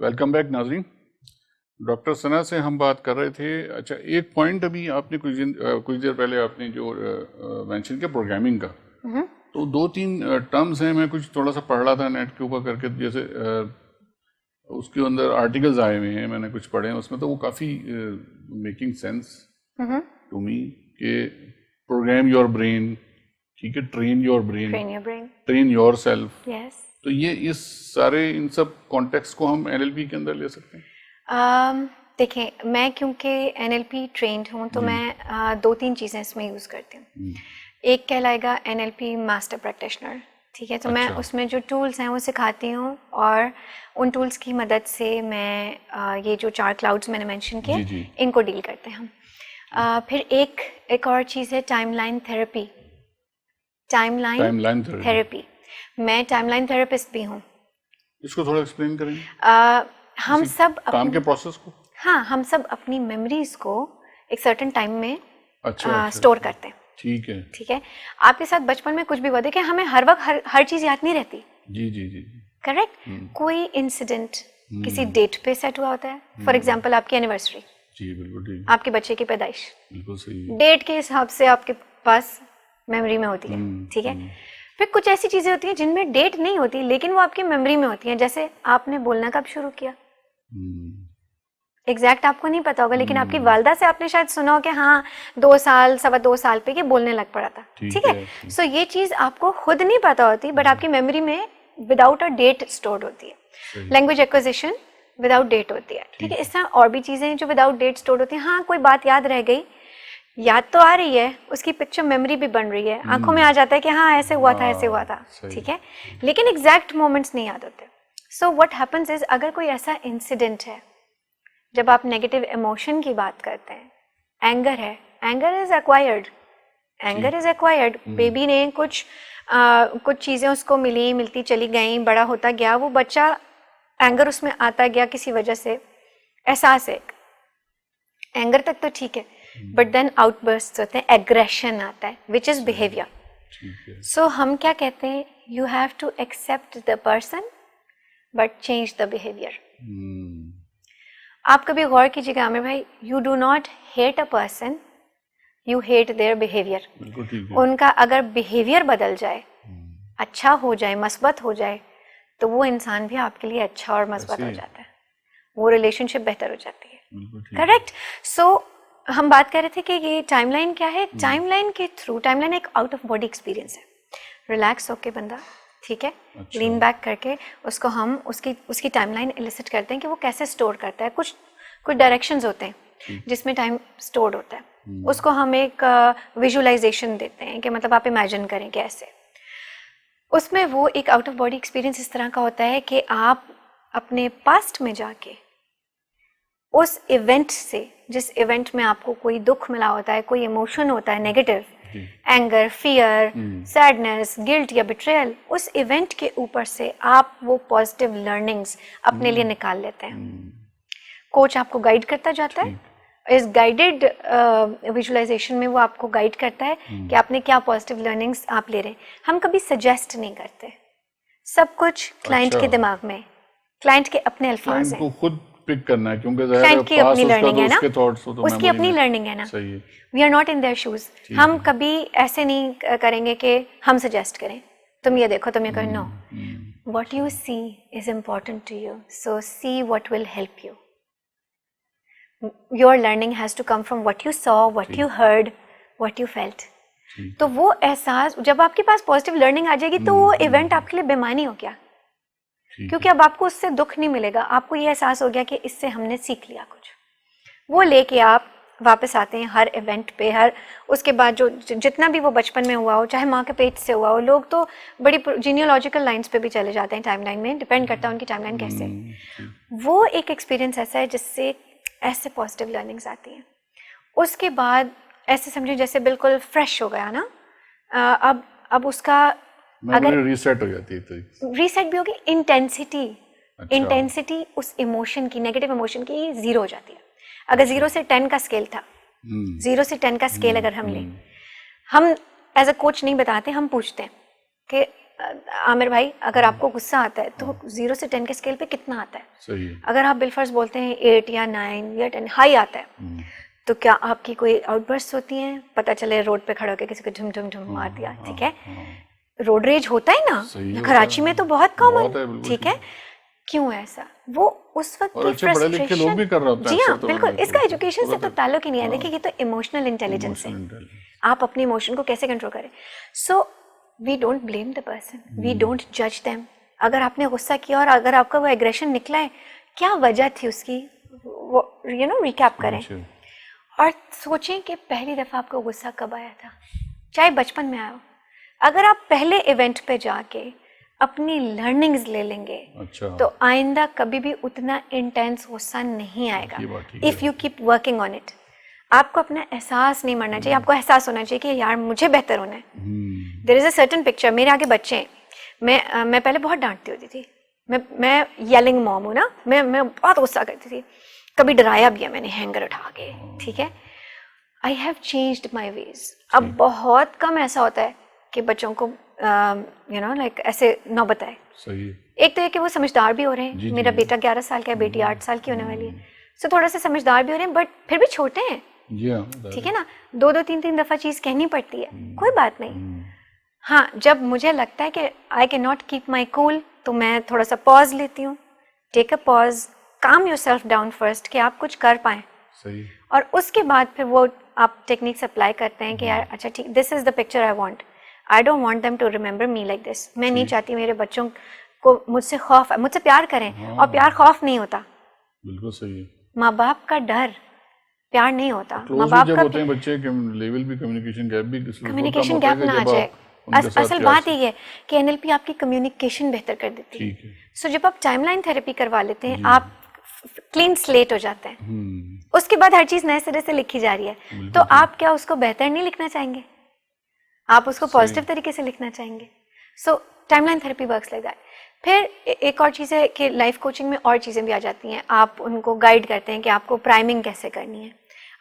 Welcome back ناظرین. Doctor ثنا سے ہم بات کر رہے تھے. اچھا ایک پوائنٹ ابھی آپ نے کچھ دیر پہلے آپ نے جو مینشن کیا پروگرامنگ کا, تو 2-3 ٹرمز ہیں, میں کچھ تھوڑا سا پڑھ رہا تھا نیٹ کے اوپر کر کے, جیسے اس کے اندر آرٹیکلز آئے ہوئے ہیں, میں نے کچھ پڑھے ہیں اس میں, تو وہ کافی میکنگ سینس ٹو می کہ پروگرام یور برین, ٹھیک ہے, train your brain, train your self. تو یہ اس سارے ان سب کانٹیکس کو ہم NLP کے اندر لے سکتے ہیں. دیکھیں میں کیونکہ NLP ٹرینڈ ہوں تو میں 2-3 چیزیں اس میں یوز کرتی ہوں. ایک کہلائے گا NLP ماسٹر پریکٹیشنر, ٹھیک ہے, تو میں اس میں جو ٹولز ہیں وہ سکھاتی ہوں, اور ان ٹولز کی مدد سے میں یہ جو 4 کلاؤڈز میں نے مینشن کیے ان کو ڈیل کرتے ہیں ہم. پھر ایک اور چیز ہے time line therapy. Time line therapy, میں ٹائم لائن تھراپسٹ بھی ہوں. اس کو تھوڑا ایکسپلین کریں. ہم سب کام کے پروسیس کو, ہاں, ہم سب اپنی میموریز کو ایک سرٹن ٹائم میں اسٹور کرتے ہیں. ٹھیک ہے, ٹھیک ہے. آپ کے ساتھ بچپن میں کچھ بھی ہوا, دیکھیں ہمیں ہر وقت ہر چیز یاد نہیں رہتی. جی جی جی, کریکٹ. کوئی انسیڈنٹ کسی ڈیٹ پہ سیٹ ہوا ہوتا ہے. فار ایگزامپل آپ کی اینیورسری, جی بالکل ٹھیک, آپ کے بچے کی پیدائش, بالکل صحیح, ڈیٹ کے حساب سے آپ کے پاس میموری میں ہوتی ہے. ٹھیک ہے. پھر کچھ ایسی چیزیں ہوتی ہیں جن میں ڈیٹ نہیں ہوتی لیکن وہ آپ کی میموری میں ہوتی ہیں. جیسے آپ نے بولنا کب شروع کیا, ایگزیکٹ آپ کو نہیں پتا ہوگا, لیکن آپ کی والدہ سے آپ نے شاید سنا ہو کہ ہاں 2 سال 2.25 سال پہ یہ بولنے لگ پڑا تھا. ٹھیک ہے. سو یہ چیز آپ کو خود نہیں پتا ہوتی, بٹ آپ کی میموری میں وداؤٹ اے ڈیٹ اسٹورڈ ہوتی ہے. لینگویج ایکوزیشن وداؤٹ ڈیٹ ہوتی ہے. ٹھیک ہے. اس طرح اور بھی چیزیں ہیں جو وداؤٹ ڈیٹ اسٹورڈ ہوتی ہیں. ہاں کوئی بات یاد رہ گئی, یاد تو آ رہی ہے, اس کی پکچر میموری بھی بن رہی ہے, آنکھوں میں آ جاتا ہے کہ ہاں ایسے ہوا تھا ایسے ہوا تھا. ٹھیک ہے. لیکن ایگزیکٹ مومنٹس نہیں یاد ہوتے. سو واٹ ہیپنز از, اگر کوئی ایسا انسیڈنٹ ہے, جب آپ نیگیٹو ایموشن کی بات کرتے ہیں, اینگر ہے, اینگر از ایکوائرڈ. بیبی نے کچھ چیزیں اس کو ملتی چلی گئیں, بڑا ہوتا گیا, وہ بچہ اینگر اس میں آتا گیا کسی وجہ سے, احساس ہے اینگر تک تو ٹھیک ہے, بٹ دین آؤٹ برسٹ ہوتے ہیں, ایگریشن آتا ہے وچ از بیہیویئر. سو ہم کیا کہتے ہیں, you have to accept the person but change the behaviour. آپ کبھی غور کیجیے گا عامر بھائی, you do not hate a person, you hate their behaviour. ان کا اگر بیہیویئر بدل جائے, اچھا ہو جائے, مثبت ہو جائے, تو وہ انسان بھی آپ کے لیے اچھا اور مثبت ہو جاتا ہے, وہ ریلیشن شپ بہتر ہو جاتی ہے. کریکٹ. سو ہم بات کر رہے تھے کہ یہ ٹائم لائن کیا ہے. ٹائم لائن کے تھرو, ٹائم لائن ایک آؤٹ آف باڈی ایکسپیرینس ہے. ریلیکس ہو کے بندہ, ٹھیک ہے, لین بیک کر کے اس کو ہم اس کی ٹائم لائن ایلیسٹ کرتے ہیں کہ وہ کیسے اسٹور کرتا ہے. کچھ ڈائریکشنز ہوتے ہیں جس میں ٹائم اسٹورڈ ہوتا ہے, اس کو ہم ایک ویژولائزیشن دیتے ہیں کہ مطلب آپ امیجن کریں کہ ایسے. اس میں وہ ایک آؤٹ آف باڈی ایکسپیرینس اس طرح کا ہوتا ہے کہ آپ اپنے پاسٹ میں جا کے اس ایونٹ سے, جس ایونٹ میں آپ کو کوئی دکھ ملا ہوتا ہے, کوئی ایموشن ہوتا ہے negative, anger, fear, sadness, guilt یا بیٹریل, اس ایونٹ کے اوپر سے آپ وہ پازیٹیو لرننگز اپنے لیے نکال لیتے ہیں. کوچ آپ کو گائیڈ کرتا جاتا ہے, اس گائیڈڈ ویژولائزیشن میں وہ آپ کو گائیڈ کرتا ہے کہ آپ نے کیا پازیٹیو لرننگز آپ لے رہے ہیں. ہم کبھی سجیسٹ نہیں کرتے, سب کچھ کلائنٹ کے دماغ میں, کلائنٹ کے اپنے الفاظ ہیں, خود پک کرنا ہے, کیونکہ کلائنٹ کی اپنی لرننگ ہے نا, اس کی اپنی لرننگ ہے نا. We are not in their shoes. ہم کبھی ایسے نہیں کریں گے کہ ہم سجیسٹ کریں, تم یہ دیکھو, تم یہ کرو. No, what you see is important to you, so see what will help you. Your learning has to come from what you saw, what you heard, what you felt. تو وہ احساس جب آپ کے پاس پازیٹیو لرننگ آ جائے گی تو وہ ایونٹ آپ کے لیے بےمعنی ہو گیا, کیونکہ اب آپ کو اس سے دکھ نہیں ملے گا. آپ کو یہ احساس ہو گیا کہ اس سے ہم نے سیکھ لیا کچھ. وہ لے کے آپ واپس آتے ہیں ہر ایونٹ پہ, اس کے بعد جو جتنا بھی وہ بچپن میں ہوا ہو, چاہے ماں کے پیٹ سے ہوا ہو. لوگ تو بڑی جینیولوجیکل لائنس پہ بھی چلے جاتے ہیں ٹائم لائن میں, ڈپینڈ کرتا ہے ان کی ٹائم لائن کیسے. وہ ایک ایکسپیرینس ایسا ہے جس سے ایسے پازیٹیو لرننگز آتی ہیں. اس کے بعد ایسے سمجھیں جیسے بالکل فریش ہو گیا نا, اب اس کا اگر ریسیٹ ہو جاتی ہے, ریسیٹ بھی ہوگی. انٹینسٹی اس ایموشن کی, نیگیٹو ایموشن کی 0 ہو جاتی ہے. اگر 0 سے 10 کا اسکیل تھا, 0 سے 10 کا اسکیل اگر ہم لیں, ہم ایز اے کوچ نہیں بتاتے, ہم پوچھتے ہیں کہ عامر بھائی اگر آپ کو غصہ آتا ہے تو 0 سے 10 کے اسکیل پہ کتنا آتا ہے؟ صحیح. اگر آپ بالفرض بولتے ہیں 8 یا 9 یا 10 ہائی آتا ہے تو کیا آپ کی کوئی آؤٹ برسٹ ہوتی ہیں؟ پتہ چلے روڈ پہ کھڑا ہو کے کسی کو ڈھم ڈھم ڈھم مار دیا, ٹھیک ہے, روڈ ریج ہوتا ہے نا, کراچی میں تو بہت کامن, ٹھیک ہے. کیوں ایسا؟ وہ اس وقت کی فرسٹریشن, جی ہاں بالکل, اس کا ایجوکیشن سے تو تعلق ہی نہیں ہے. دیکھیے یہ تو ایموشنل انٹیلیجنس ہے, آپ اپنے ایموشن کو کیسے کنٹرول کریں. So we don't blame the person, we don't جج دیم. اگر آپ نے غصہ کیا اور اگر آپ کا وہ ایگریشن نکلا ہے, کیا وجہ تھی اس کی, یو نو ریکیپ کریں اور سوچیں کہ پہلی دفعہ آپ کو غصہ کب آیا تھا, چاہے بچپن میں آیا ہو. اگر آپ پہلے ایونٹ پہ جا کے اپنی لرننگز لے لیں گے تو آئندہ کبھی بھی اتنا انٹینس غصہ نہیں آئے گا. If you keep working on it, آپ کو اپنا احساس نہیں مرنا چاہیے, آپ کو احساس ہونا چاہیے کہ یار مجھے بہتر ہونا ہے. دیر از اے سرٹن پکچر, میرے آگے بچے ہیں, میں پہلے بہت ڈانٹتی ہوتی تھی, میں یلنگ موم ہوں نا, میں بہت غصہ کرتی تھی, کبھی ڈرایا بھی ہے میں نے ہینگر اٹھا کے, ٹھیک ہے. آئی ہیو چینجڈ مائی ویز. اب بہت کم ایسا ہوتا ہے کہ بچوں کو یو نو لائک ایسے نہ بتائے. ایک تو یہ کہ وہ سمجھدار بھی ہو رہے ہیں, میرا بیٹا 11 سال کا ہے, بیٹی 8 سال کی ہونے والی ہے, سو تھوڑا سا سمجھدار بھی ہو رہے ہیں, بٹ پھر بھی چھوٹے ہیں, ٹھیک ہے نا, 2-3 دفعہ چیز کہنی پڑتی ہے, کوئی بات نہیں. ہاں جب مجھے لگتا ہے کہ I can not keep my cool تو میں تھوڑا سا پاز لیتی ہوں, take a pause, calm yourself down first کہ آپ کچھ کر پائیں, اور اس کے بعد پھر وہ آپ ٹیکنیکس اپلائی کرتے ہیں کہ یار اچھا ٹھیک, this is the picture I want, I don't want them to remember me like this. میں نہیں چاہتی میرے بچوں کو مجھ سے خوف, مجھ سے پیار کریں, اور پیار خوف نہیں ہوتا. بالکل صحیح. ماں باپ کا ڈر پیار نہیں ہوتا. ماں باپ کا کمیونیکیشن گیپ نہ آ جائے. اصل بات یہ ہے کہ این ایل پی آپ کی کمیونیکیشن بہتر کر دیتی ہے. سو جب آپ ٹائم لائن تھراپی کروا لیتے ہیں, آپ کلین سلیٹ ہو جاتے ہیں, اس کے بعد ہر چیز نئے سرے سے لکھی جا رہی ہے. تو آپ کیا اس کو بہتر نہیں لکھنا چاہیں گے, آپ اس کو پازیٹیو طریقے سے لکھنا چاہیں گے. So timeline therapy works like that. پھر ایک اور چیز ہے کہ لائف کوچنگ میں اور چیزیں بھی آ جاتی ہیں. آپ ان کو گائیڈ کرتے ہیں کہ آپ کو پرائمنگ کیسے کرنی ہے,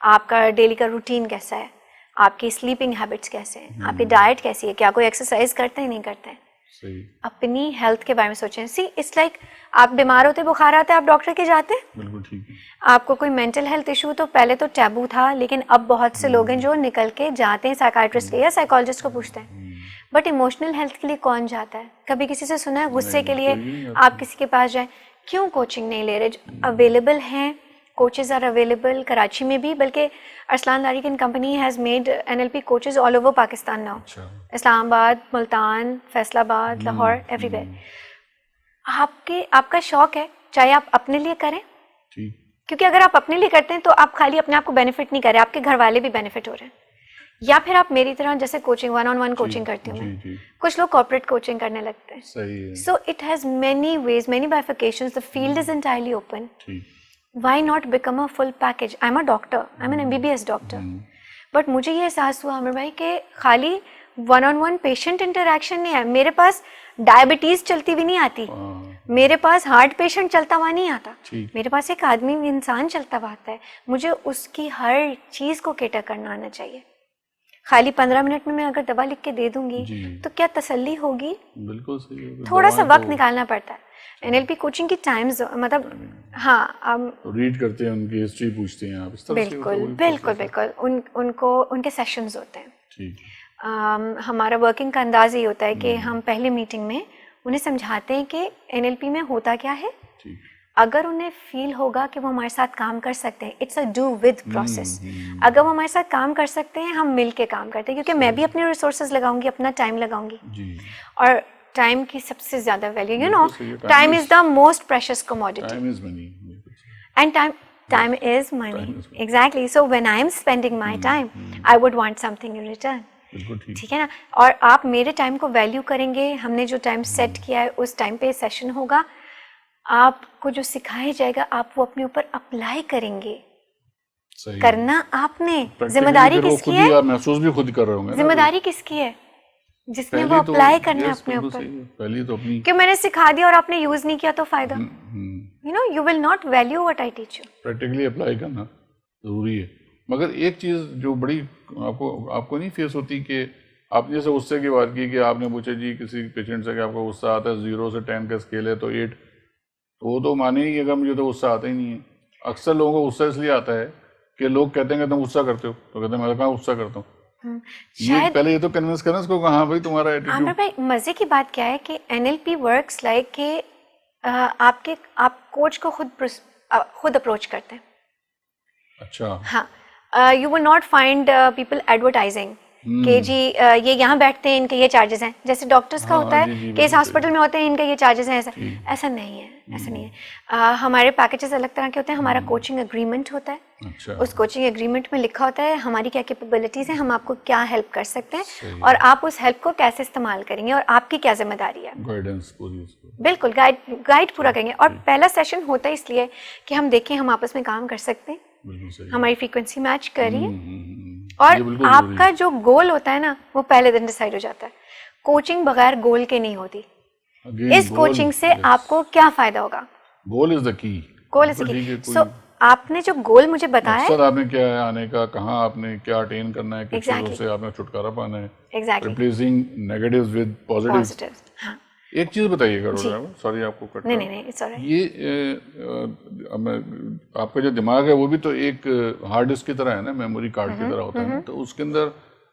آپ کا ڈیلی کا روٹین کیسا ہے, آپ کی سلیپنگ ہیبٹس کیسے ہیں, آپ کی ڈائٹ کیسی ہے, کیا کوئی ایکسرسائز کرتے ہیں نہیں کرتے ہیں. اپنی ہیلتھ کے بارے میں سوچیں. سی اٹس لائک آپ بیمار ہوتے, بخار آتا ہے, آپ ڈاکٹر کے جاتے ہیں. بالکل ٹھیک ہے. آپ کو کوئی مینٹل ہیلتھ ایشو تو پہلے تو ٹیبو تھا, لیکن اب بہت سے لوگ ہیں جو نکل کے جاتے ہیں سائیکائٹرسٹ کے یا سائیکالوجسٹ کو پوچھتے ہیں. بٹ ایموشنل ہیلتھ کے لیے کون جاتا ہے؟ کبھی کسی سے سنا ہے غصے کے لیے آپ کسی کے پاس جائیں؟ کیوں کوچنگ نہیں لے رہے؟ اویلیبل ہیں, کوچز آر اویلیبل کراچی میں بھی, بلکہ ارسلان لاری کی company has made NLP coaches all over Pakistan now. Islamabad, Multan, Faisal آباد, لاہور, ایوری ویئر. آپ کا شوق ہے, چاہے آپ اپنے لیے کریں, کیونکہ اگر آپ اپنے لیے کرتے ہیں تو آپ خالی اپنے آپ کو بینیفٹ نہیں کر رہے, آپ کے گھر والے بھی بینیفٹ ہو رہے ہیں. یا پھر آپ میری طرح جیسے کوچنگ 1-on-1 کوچنگ کرتی ہوں میں, کچھ لوگ کارپوریٹ کوچنگ کرنے لگتے ہیں. So it has many ways, many bifurcations, the field is entirely open. Why not become a full package? I am a doctor, I am an MBBS doctor, but مجھے یہ احساس ہوا عامر بھائی کہ خالی 1-on-1 پیشنٹ انٹریکشن نہیں ہے. میرے پاس ڈائبٹیز چلتی بھی نہیں آتی, میرے پاس ہارٹ پیشنٹ چلتا ہوا نہیں آتا, میرے پاس ایک آدمی انسان چلتا ہوا آتا ہے. مجھے اس کی ہر چیز کو کیٹر کرنا آنا چاہیے. خالی 15 منٹ میں اگر دوا لکھ کے دے دوں گی تو کیا تسلی ہوگی؟ بالکل صحیح. تھوڑا سا وقت نکالنا پڑتا ہے. NLP کوچنگ کی ٹائمز مطلب ہاں ریڈ کرتے ہیں, ان کی ہسٹری پوچھتے ہیں آپ, اس طرح بالکل بالکل بالکل ان کو ان کے سیشنز ہوتے ہیں. ہمارا ورکنگ کا انداز یہ ہوتا ہے کہ ہم پہلے میٹنگ میں انہیں سمجھاتے ہیں کہ NLP میں ہوتا کیا ہے. اگر انہیں فیل ہوگا کہ وہ ہمارے ساتھ کام کر سکتے ہیں, it's a do with process. اگر وہ ہمارے ساتھ کام کر سکتے ہیں, ہم مل کے کام کرتے ہیں, کیونکہ میں بھی اپنے ریسورسز لگاؤں گی, اپنا ٹائم لگاؤں گی, اور ٹائم کی سب سے زیادہ value, you know, time is the most precious commodity, and time is money. Exactly. So when I am spending my time, I would want something in return. ٹھیک ہے نا. اور آپ میرے ٹائم کو ویلیو کریں گے, ہم نے جو ٹائم سیٹ کیا ہے اس ٹائم پہ سیشن ہوگا, آپ کو جو سکھایا جائے گا آپ وہ اپنے اوپر اپلائی کریں گے. کرنا آپ نے, ذمہ داری کس کی ہے؟ محسوس بھی خود کر رہے ہوں گے. ذمہ داری کس کی ہے؟ جس نے وہ اپلائی کرنا ہے اپنے اوپر. کہ میں نے سکھا دیا اور آپ نے یوز نہیں کیا تو فائدہ, you know, you will not value what I teach you. Practically apply کرنا ضروری ہے. مگر ایک چیز جو بڑی آپ کو نہیں فیس ہوتی کہ آپ جیسے غصے کی بات کی کہ آپ نے پوچھا جی کسی پیشنٹ سے کہ آپ کو غصہ آتا ہے 0 سے 10 کا اسکیل ہے تو 8، تو وہ تو مانے ہی کہ مجھے تو غصہ آتا ہی نہیں ہے. اکثر لوگوں کو غصہ اس لیے آتا ہے کہ لوگ کہتے ہیں کہ تم غصہ کرتے ہو، تو کہتے ہیں میں کہاں غصہ کرتا ہوں. یہ پہلے یہ تو کنونس کرنا اس کو کہ ہاں بھائی تمہارا ایٹیٹیوڈ. عامر بھائی مزے کی بات کیا ہے کہ NLP ورکس لائک کہ آپ کوچ کو خود اپروچ کرتے ہیں. اچھا. ہاں you will not find people advertising کہ جی یہ یہاں بیٹھتے ہیں ان کے یہ چارجز ہیں، جیسے ڈاکٹرس کا ہوتا ہے کہ اس ہاسپٹل میں ہوتے ہیں ان کے یہ چارجز ہیں. ایسا نہیں ہے، ایسا نہیں ہے. ہمارے پیکیجز الگ طرح کے ہوتے ہیں. ہمارا کوچنگ اگریمنٹ ہوتا ہے. اس کوچنگ اگریمنٹ میں لکھا ہوتا ہے ہماری کیا کیپیبلٹیز ہیں، ہم آپ کو کیا ہیلپ کر سکتے ہیں اور آپ اس ہیلپ کو کیسے استعمال کریں گے اور آپ کی کیا ذمہ داری ہے. بالکل گائیڈ پورا کریں گے. اور پہلا سیشن ہوتا ہے اس لیے کہ ہم دیکھیں ہم آپس میں کام کر سکتے ہیں، ہماری فریکوینسی میچ کر رہی ہے. اور آپ کا جو گول ہوتا ہے نا وہ پہلے دن ڈیسائیڈ ہو جاتا ہے. کوچنگ بغیر گول کے نہیں ہوتی. اس کوچنگ سے آپ کو کیا فائدہ ہوگا؟ گول از دا کی. گول از دا کی. سو آپ نے جو گول مجھے بتایا ہے، مقصد آپ نے کیا ہے آنے کا، کہاں آپ نے کیا اٹین کرنا ہے، کس چیزوں سے آپ نے چھٹکارا پانا ہے، ریپلیسنگ نیگیٹیوز ود پازیٹیوز. ایک چیز بتائیے گا، سوری آپ کو کٹ. یہ آپ کا جو دماغ ہے وہ بھی تو ایک ہارڈ ڈسک کی طرح ہے نا، میموری کارڈ کی طرح ہوتا ہے نا. تو اس کے اندر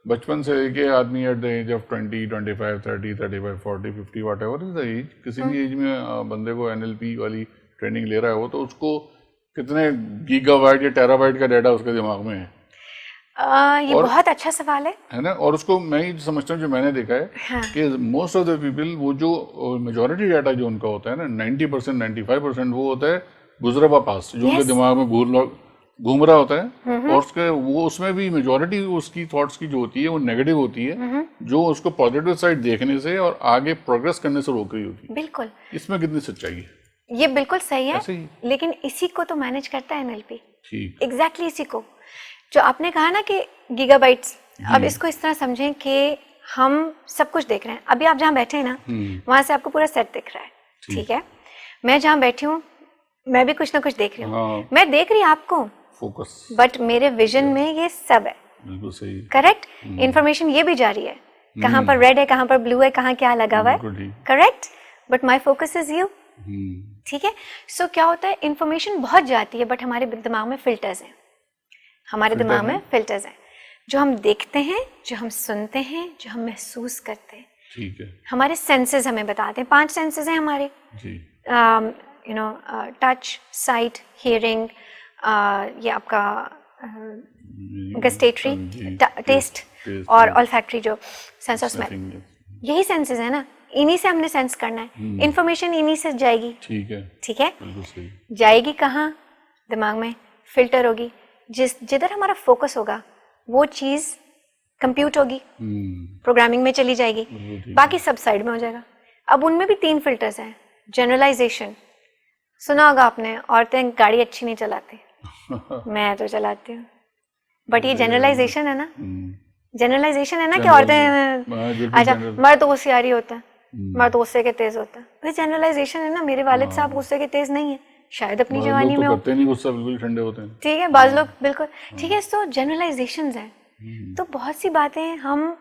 بچپن سے لے کے آدمی at the age of 20, 25, 30, 35, 40, 50 whatever is the age, کسی بھی ایج میں بندے کو NLP والی ٹریننگ لے رہا ہے وہ، تو اس کو کتنے گیگا بائٹ یا ٹیرا بائٹ کا ڈیٹا اس کے دماغ میں ہے؟ یہ بہت اچھا سوال ہے نا. اور اس کو میں یہ سمجھتا ہوں جو میں نے دیکھا ہے کہ موسٹ آف دا پیپل، وہ جو میجورٹی ڈیٹا جو ان کا ہوتا ہے نا 90%, 95% وہ ہوتا ہے گزرا ہوا پاس، جو ان کے دماغ میں گھوم رہا ہوتا ہے. اور اس میں بھی میجورٹی اس کی تھاٹس کی جو ہوتی ہے وہ نیگیٹو ہوتی ہے، جو اس کو پازیٹیو سائڈ دیکھنے سے اور آگے پروگریس کرنے سے روک رہی ہوتی ہے. بالکل. اس میں کتنی سچائی ہے؟ یہ بالکل صحیح ہے، لیکن اسی کو تو مینیج کرتا ہے NLP. ایگزیکٹلی اسی کو جو آپ نے کہا نا کہ گیگا بائٹس. اب اس کو اس طرح سمجھیں کہ ہم سب کچھ دیکھ رہے ہیں. ابھی آپ جہاں بیٹھے ہیں نا وہاں سے آپ کو پورا سیٹ دکھ رہا ہے، ٹھیک ہے. میں جہاں بیٹھی ہوں میں بھی کچھ نہ کچھ دیکھ رہی ہوں. میں دیکھ رہی آپ کو، بٹ میرے ویژن میں یہ سب ہے. کریکٹ. انفارمیشن یہ بھی جاری ہے، کہاں پر ریڈ ہے، کہاں پر بلو ہے، کہاں کیا لگا ہوا ہے. Correct. But my focus is you. ٹھیک ہے. سو کیا ہوتا ہے، انفارمیشن بہت جاتی ہے بٹ ہمارے دماغ میں فلٹرز ہیں. ہمارے دماغ میں فلٹرز ہیں جو ہم دیکھتے ہیں، جو ہم سنتے ہیں، جو ہم محسوس کرتے ہیں. ٹھیک ہے. ہمارے سینسز ہمیں بتاتے ہیں. 5 سینسز ہیں ہمارے، ٹچ، سائٹ، ہیئرنگ، یہ آپ کا گسٹیٹری، ٹیسٹ، اور آلفیکٹری جو سینس آف اسمیل. یہی سینسز ہیں نا، انہی سے ہم نے سینس کرنا ہے. انفارمیشن انہی سے جائے گی. ٹھیک ہے. جائے گی کہاں؟ دماغ میں. فلٹر ہوگی. جدھر ہمارا فوکس ہوگا وہ چیز کمپیوٹ ہوگی، پروگرامنگ میں چلی جائے گی، باقی سب سائڈ میں ہو جائے گا. اب ان میں بھی 3 فلٹرز ہیں. جنرلائزیشن سنا ہوگا آپ نے، عورتیں گاڑی اچھی نہیں چلاتی، میں تو چلاتی ہوں. بٹ یہ جنرلائزیشن ہے نا، جنرلائزیشن ہے نا کہ عورتیں، اچھا مرد ہوشیاری ہوتا ہے، مرد غصے کے تیز ہوتا ہے. یہ جنرلائزیشن ہے نا. میرے والد صاحب غصے کے تیز نہیں ہیں، شاید اپنی جوانی میں ہو. بالکل ٹھنڈے ہوتے ہیں. ٹھیک ہے. بعض لوگ بالکل ٹھیک ہے. سو جنرلائزیشنز ہیں. تو بہت سی باتیں ہم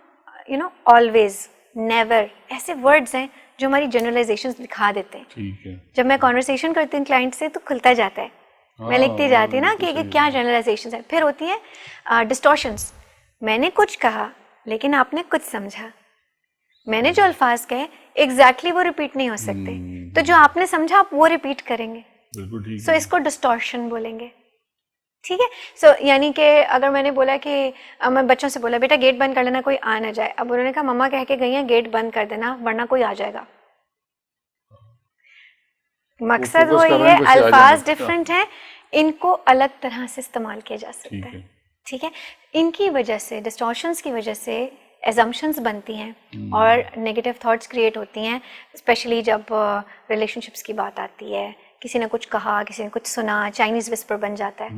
آلویز، نیور، ایسے ورڈز ہیں جو ہماری جنرلائزیشنز دکھا دیتے ہیں. جب میں کانورسیشن کرتی ہوں کلائنٹ سے تو کھلتا جاتا ہے، میں لکھتی جاتی ہوں نا کہ کیا جنرلائزیشنز ہیں. پھر ہوتی ہیں ڈسٹورشنز. میں نے کچھ کہا لیکن آپ نے کچھ سمجھا. میں نے جو الفاظ کہے ایگزیکٹلی وہ ریپیٹ نہیں ہو سکتے، تو جو آپ نے سمجھا آپ وہ ریپیٹ کریں گے. سو اس کو ڈسٹورشن بولیں گے. ٹھیک ہے. سو یعنی کہ اگر میں نے بولا کہ میں بچوں سے بولا بیٹا گیٹ بند کر لینا کوئی آ نہ جائے، اب انہوں نے کہا مما کہہ کے گئی ہیں گیٹ بند کر دینا ورنہ کوئی آ جائے گا. مقصد وہ یہ الفاظ ڈفرینٹ ہیں، ان کو الگ طرح سے استعمال کیا جا سکتا ہے. ٹھیک ہے. ان کی وجہ سے، ڈسٹورشنس کی وجہ سے ایزمپشنس بنتی ہیں اور نگیٹو تھاٹس کریٹ ہوتی ہیں، اسپیشلی جب ریلیشن شپس کی بات آتی ہے. کسی نے کچھ کہا، کسی نے کچھ سنا، چائنیز وسپر بن جاتا ہے.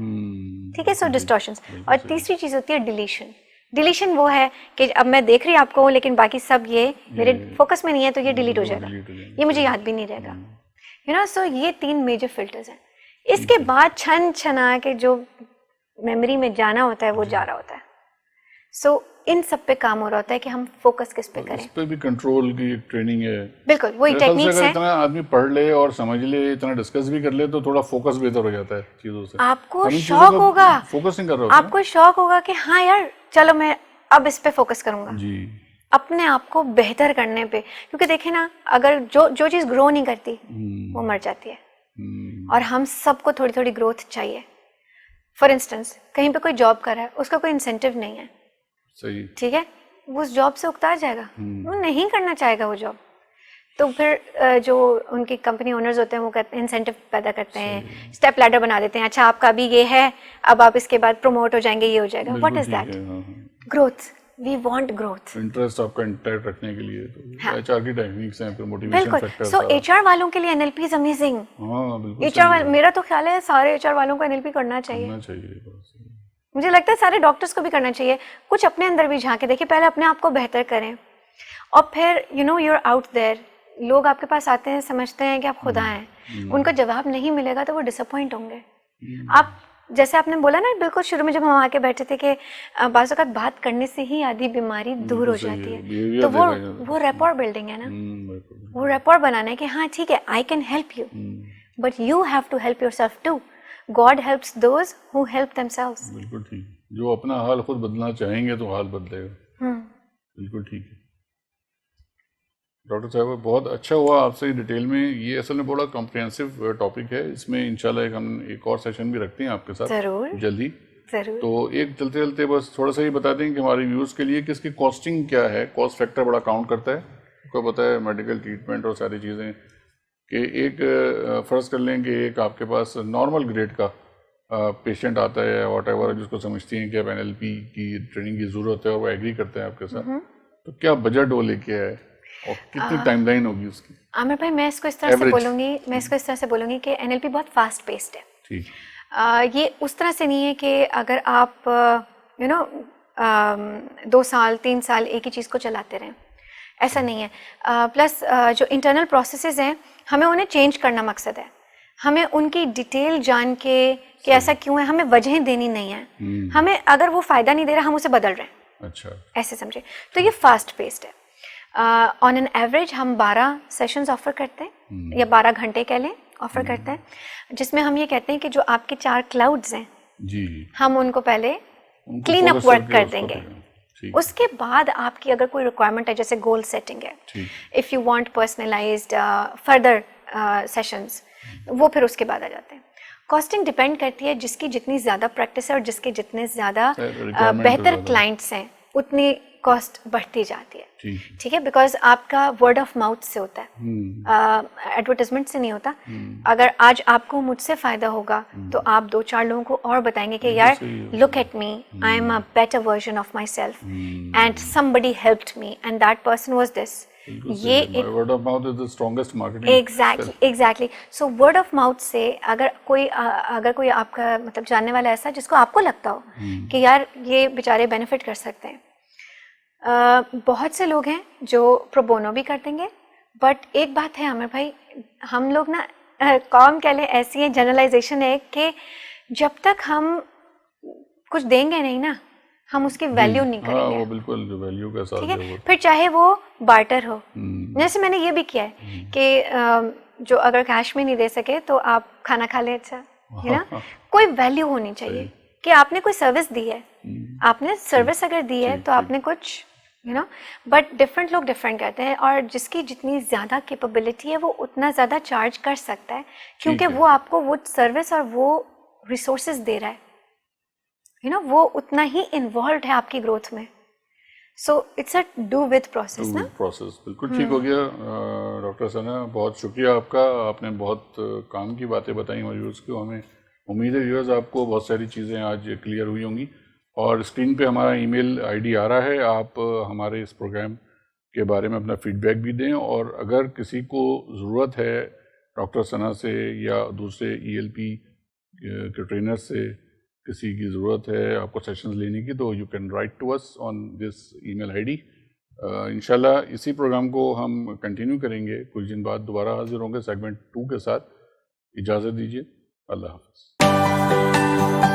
ٹھیک ہے. سو ڈسٹورشنس. اور تیسری چیز ہوتی ہے ڈیلیشن. ڈیلیشن وہ ہے کہ اب میں دیکھ رہی آپ کو لیکن باقی سب یہ میرے فوکس میں نہیں ہے تو یہ ڈیلیٹ ہو جائے گا، یہ مجھے یاد بھی نہیں رہے گا. سو یہ 3 میجر فلٹرز ہیں. اس کے بعد چھن چھنا کے جو میموری میں جانا ہوتا ہے وہ جا رہا ہوتا ہے. سو ان سب پہ کام ہو رہا ہوتا ہے کہ ہم فوکس کس پہ کریں. اس پہ بھی کنٹرول کی ایک ٹریننگ ہے. بالکل وہی ٹیکنیکس ہیں. اتنا آدمی پڑھ لے اور سمجھ لے, اتنا ڈسکس بھی کر لے تو تھوڑا فوکس بہتر ہو جاتا ہے چیزوں سے. آپ کو شوق ہوگا, فوکس نہیں کر رہا, آپ کو شوق ہوگا کہ ہاں یار چلو میں اب اس پہ فوکس کروں گا جی, اپنے آپ کو بہتر کرنے پہ. کیونکہ دیکھیں نا, اگر جو چیز گرو نہیں کرتی وہ مر جاتی ہے, اور ہم سب کو تھوڑی تھوڑی گروتھ چاہیے. فار انسٹنس کہیں پہ کوئی جاب کر رہا ہے, اس کا کوئی انسینٹیو نہیں ہے, صحیح, ٹھیک ہے, وہ اس جاب سے اکتا جائے گا, وہ نہیں کرنا چاہے گا وہ جاب. تو پھر جو ان کی کمپنی اونرز ہوتے ہیں وہ کہتے ہیں انسینٹیو پیدا کرتے ہیں, اسٹیپ لیڈر بنا دیتے ہیں. اچھا آپ کا ابھی یہ ہے, اب آپ اس کے بعد پروموٹ ہو جائیں گے, یہ ہو جائے گا. What is that? Growth. We want growth. Interest آپ کا انٹیکٹ رکھنے کے لیے تو ایچ آر کی ٹیکنیکس ہیں, پھر موٹیویشن فیکٹر. بالکل. سو ایچ آر والوں کے لیے N L P is amazing. ہاں بالکل, ایچ آر میرا تو خیال ہے سارے ایچ آر والوں کو این ایل پی کرنا چاہیے. مجھے لگتا ہے سارے ڈاکٹرس کو بھی کرنا چاہیے. کچھ اپنے اندر بھی جھانکے دیکھیں, پہلے اپنے آپ کو بہتر کریں, اور پھر you know you are out there. لوگ آپ کے پاس آتے ہیں, سمجھتے ہیں کہ آپ خدا ہیں, ان کا جواب نہیں ملے گا تو وہ ڈس اپوائنٹ ہوں گے. آپ جیسے آپ نے بولا نا بالکل شروع میں جب ہم آ کے بیٹھے تھے کہ بعض اوقات بات کرنے سے ہی آدھی بیماری دور ہو جاتی ہے, تو وہ ریپور بلڈنگ ہے نا, وہ ریپور بنانا ہے کہ ہاں ٹھیک ہے I can help you, but you have to help yourself too. God helps those who help themselves. بالکل ٹھیک, جو اپنا حال خود بدلنا چاہیں گے تو حال بدلے گا. بالکل ٹھیک ہے ڈاکٹر صاحب, بہت اچھا ہوا آپ سے ڈیٹیل میں. یہ اصل میں بڑا کمپریہنسو ٹاپک ہے, اس میں انشاءاللہ ہم ایک اور سیشن بھی رکھتے ہیں آپ کے ساتھ جلدی. ضرور. تو ایک چلتے چلتے بس تھوڑا سا یہ بتا دیں کہ ہمارے ویوز کے لیے کہ اس کی کاسٹنگ کیا ہے. کاسٹ فیکٹر بڑا کاؤنٹ کرتا ہے, آپ کو پتہ ہے میڈیکل ٹریٹمنٹ اور ساری چیزیں, کہ ایک فرض کر لیں کہ ایک آپ کے پاس نارمل گریڈ کا پیشنٹ آتا ہے واٹ ایور, جس کو سمجھتی ہیں کہ اب این ایل پی کی ٹریننگ کی ضرورت ہے اور وہ ایگری کرتے ہیں آپ کے ساتھ, تو کیا بجٹ وہ لے کے آئے اور کتنی ٹائم لائن ہوگی اس کی؟ عامر بھائی میں اس کو اس طرح سے بولوں گی کہ این ایل پی بہت فاسٹ پیسڈ ہے. ٹھیک, یہ اس طرح سے نہیں ہے کہ اگر آپ یو نو 2 سال 3 سال ایک ہی چیز کو چلاتے رہیں, ایسا نہیں ہے. پلس جو انٹرنل پروسیسز ہیں ہمیں انہیں چینج کرنا مقصد ہے. ہمیں ان کی ڈیٹیل جان کے کہ ایسا کیوں ہے, ہمیں وجہیں دینی نہیں ہیں. ہمیں اگر وہ فائدہ نہیں دے رہا ہم اسے بدل رہے ہیں. اچھا, ایسے سمجھے. تو یہ فاسٹ پیسڈ ہے. آن این ایوریج ہم 12 سیشنز آفر کرتے ہیں, یا 12 گھنٹے کہہ لیں آفر کرتے ہیں, جس میں ہم یہ کہتے ہیں کہ جو آپ کے 4 کلاؤڈز ہیں جی, ہم ان کو پہلے کلین اپ ورک کر دیں گے. اس کے بعد آپ کی اگر کوئی ریکوائرمنٹ ہے, جیسے گول سیٹنگ ہے, if you want personalised further sessions, وہ پھر اس کے بعد آ جاتے ہیں. کاسٹنگ ڈپینڈ کرتی ہے جس کی جتنی زیادہ پریکٹس ہے اور جس کے جتنے زیادہ بہتر کلائنٹس ہیں اتنی کاسٹ بڑھتی جاتی ہے. ٹھیک ہے, بیکاز آپ کا ورڈ آف ماؤتھ سے ہوتا ہے, ایڈورٹیزمنٹ سے نہیں ہوتا. اگر آج آپ کو مجھ سے فائدہ ہوگا تو آپ 2-4 لوگوں کو اور بتائیں گے کہ یار look at me, I am a better version of myself and somebody helped me and that person was this. یہ word of mouth is the strongest marketing. Exactly. So word of mouth سے اگر کوئی آپ کا مطلب جاننے والا ایسا جس کو آپ کو لگتا ہو کہ یار یہ بیچارے بینیفٹ کر سکتے ہیں. بہت سے لوگ ہیں جو پرو بونو بھی کر دیں گے, بٹ ایک بات ہے عامر بھائی, ہم لوگ نا قوم کہہ لیں ایسی ہے, جنرلائزیشن ہے کہ جب تک ہم کچھ دیں گے نہیں نا ہم اس کی ویلیو نہیں کریں گے. وہ بالکل ویلیو کا ساتھ ہے, پھر چاہے وہ بارٹر ہو. جیسے میں نے یہ بھی کیا ہے کہ جو اگر کیش میں نہیں دے سکے تو آپ کھانا کھا لیں. اچھا ہے نا, کوئی ویلیو ہونی چاہیے کہ آپ نے کوئی سروس دی ہے, آپ نے سروس اگر دی ہے تو آپ نے کچھ یو نو. بٹ ڈفرینٹ لوگ ڈفرینٹ کرتے ہیں, اور جس کی جتنی زیادہ کیپیبلٹی ہے وہ اتنا زیادہ چارج کر سکتا ہے, کیونکہ وہ آپ کو وہ سروس اور وہ ریسورسز دے رہا ہے, یو نو, وہ اتنا ہی انوالوڈ ہے آپ کی گروتھ میں. So it's a do with process نا. پروسیس بالکل ٹھیک ہو گیا. ڈاکٹر ثنا بہت شکریہ آپ کا, آپ نے بہت کام کی باتیں بتائیں ہمارے ویورز کو. ہمیں امید ہے ویورز آپ کو بہت ساری چیزیں آج کلیئر ہوئی ہوں گی, اور اسکرین پہ ہمارا ای میل آئی ڈی آ رہا ہے. آپ ہمارے اس پروگرام کے بارے میں اپنا فیڈ بیک بھی دیں, اور اگر کسی کو ضرورت ہے ڈاکٹر ثنا سے یا دوسرے ای ایل پی کے ٹرینر سے کسی کی ضرورت ہے آپ کو سیشنز لینے کی, تو you can write to us on this email I D. انشاءاللہ اسی پروگرام کو ہم کنٹینیو کریں گے, کچھ دن بعد دوبارہ حاضر ہوں گے سیگمنٹ 2 کے ساتھ. اجازت دیجیے, اللہ حافظ.